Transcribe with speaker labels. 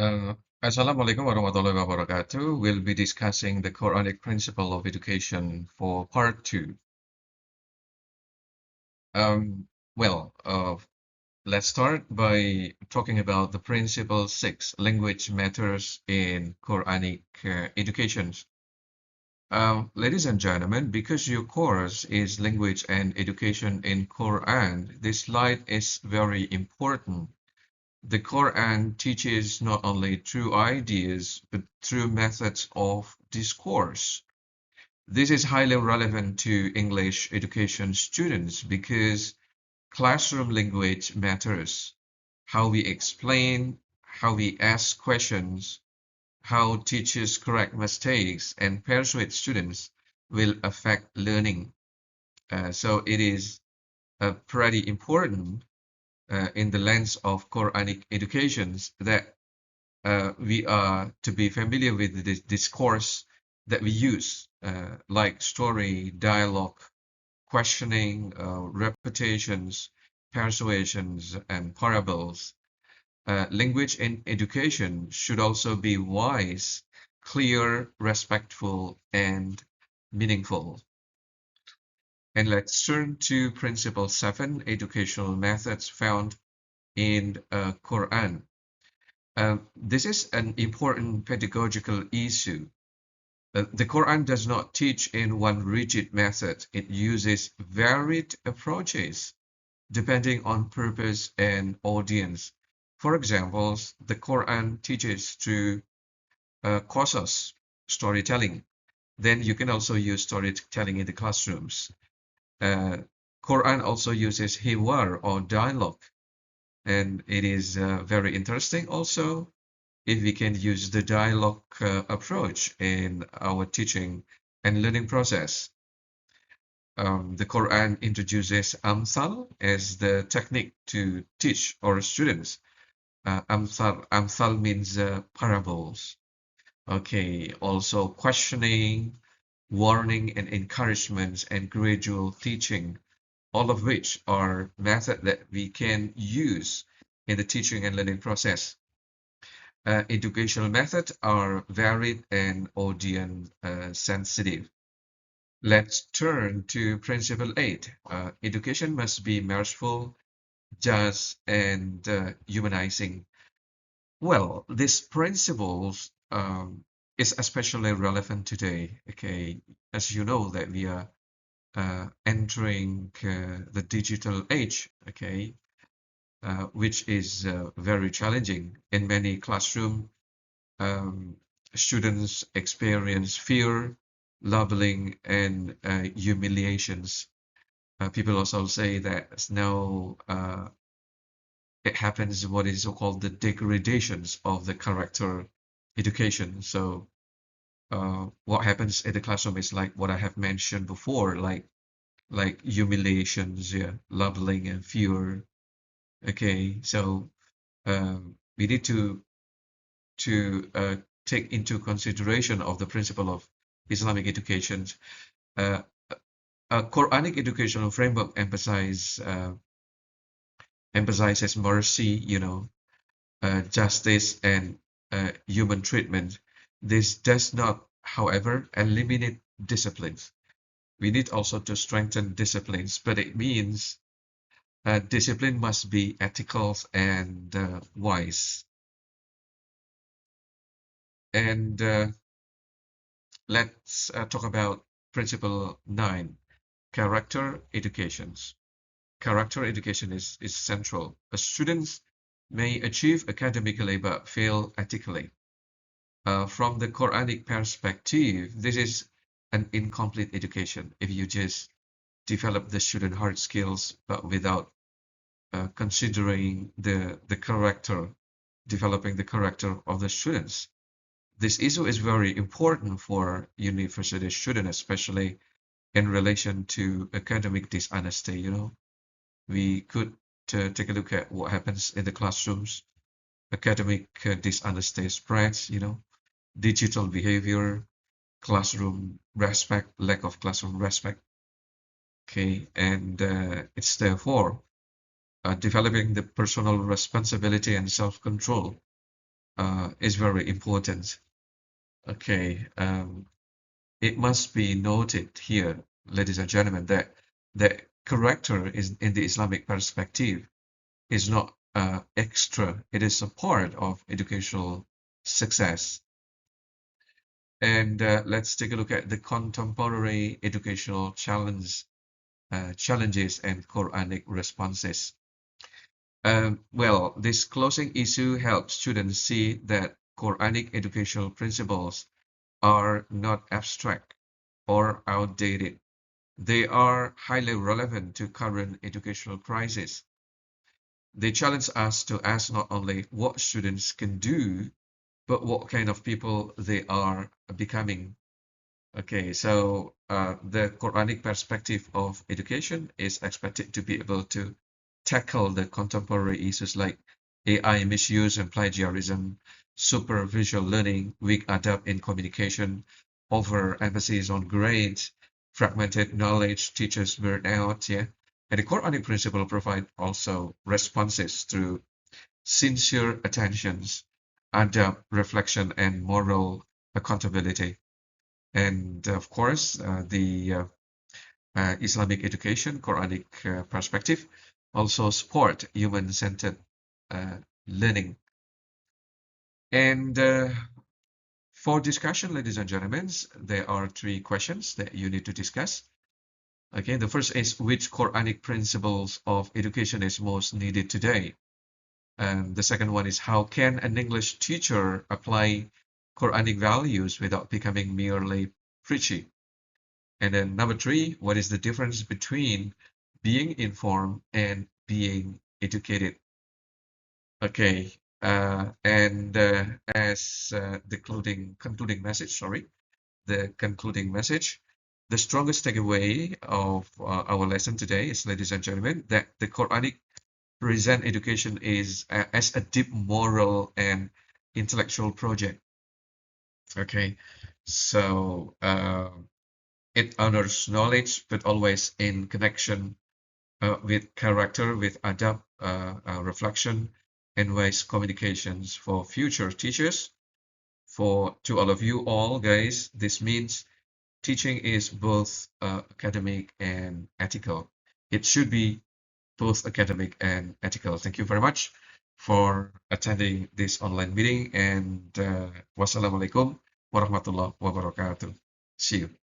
Speaker 1: Uh, Assalamualaikum warahmatullahi wabarakatuh. We'll be discussing the Quranic principle of education for part two. Um, well, let's start by talking about the principle six, language matters in Quranic education. Ladies and gentlemen, because your course is language and education in Quran, this slide is very important. The Quran teaches not only true ideas, but true methods of discourse. This is highly relevant to English education students because classroom language matters. How we explain, how we ask questions, how teachers correct mistakes and persuade students will affect learning. So it is pretty important in the lens of Quranic educations that we are to be familiar with the discourse that we use, like story, dialogue, questioning, repetitions, persuasions, and parables. Language in education should also be wise, clear, respectful, and meaningful. And let's turn to Principle 7, educational methods found in Quran. This is an important pedagogical issue. The Quran does not teach in one rigid method. It uses varied approaches depending on purpose and audience. For example, the Quran teaches through qasas, storytelling. Then you can also use storytelling in the classrooms. Uh, Quran also uses hiwar or dialogue, and it is very interesting also if we can use the dialogue approach in our teaching and learning process. The Quran introduces amsal as the technique to teach our students. Amsal means parables. Okay, also questioning, warning, and encouragement, and gradual teaching, all of which are methods that we can use in the teaching and learning process. Educational methods are varied and audience sensitive. Let's turn to Principle 8. Education must be merciful, just, and humanizing. Well, these principles is especially relevant today. Okay, as you know that we are entering the digital age. Okay, which is very challenging in many classroom. Um, Students experience fear, labeling, and humiliations. People also say that now it happens what is so-called the degradations of the character education. So what happens in the classroom is like what I have mentioned before, like humiliations, yeah, labeling and fear. Okay, so we need to take into consideration of the principle of Islamic education. Uh, a Quranic educational framework emphasizes mercy, justice, and human treatment. This does not, however, eliminate disciplines. We need also to strengthen disciplines, but it means discipline must be ethical and wise. And let's talk about principle 9, character educations. Character education is central. Students may achieve academically but fail ethically. From the Quranic perspective, this is an incomplete education if you just develop the student hard skills but without considering the character, developing the character of the students. This issue is very important for university students, especially in relation to academic dishonesty. We could take a look at what happens in the classrooms. Academic dishonesty spreads, digital behavior, classroom respect, lack of classroom respect. Okay, and it's therefore developing the personal responsibility and self-control. is very important. Okay, it must be noted here, ladies and gentlemen, that the character is in the Islamic perspective is not extra. It is a part of educational success. And let's take a look at the contemporary educational challenges and Quranic responses. Well, this closing issue helps students see that Quranic educational principles are not abstract or outdated. They are highly relevant to current educational crisis. They challenge us to ask not only what students can do, but what kind of people they are becoming. Okay, so the Quranic perspective of education is expected to be able to tackle the contemporary issues like AI misuse and plagiarism, superficial learning, weak adab in communication, overemphasis on grades, fragmented knowledge, teachers burnout, yeah. And the Quranic principle provide also responses through sincere attentions, adab, reflection, and moral accountability. And of course, the Islamic education, Quranic perspective, also support human-centered uh, learning. And for discussion, ladies and gentlemen, there are three questions that you need to discuss. Okay, the first is which Quranic principles of education is most needed today? And the second one is how can an English teacher apply Quranic values without becoming merely preachy? And then number three, what is the difference between being informed and being educated? Okay, and as the concluding message, sorry, the concluding message, the strongest takeaway of our lesson today is, ladies and gentlemen, that the Quranic present education is as a deep moral and intellectual project. Okay, so it honors knowledge, but always in connection with character, with adab, reflection, and wise communications for future teachers. For to all of you all, guys, this means teaching is both academic and ethical. It should be both academic and ethical. Thank you very much for attending this online meeting, and wassalamualaikum warahmatullahi wabarakatuh. See you.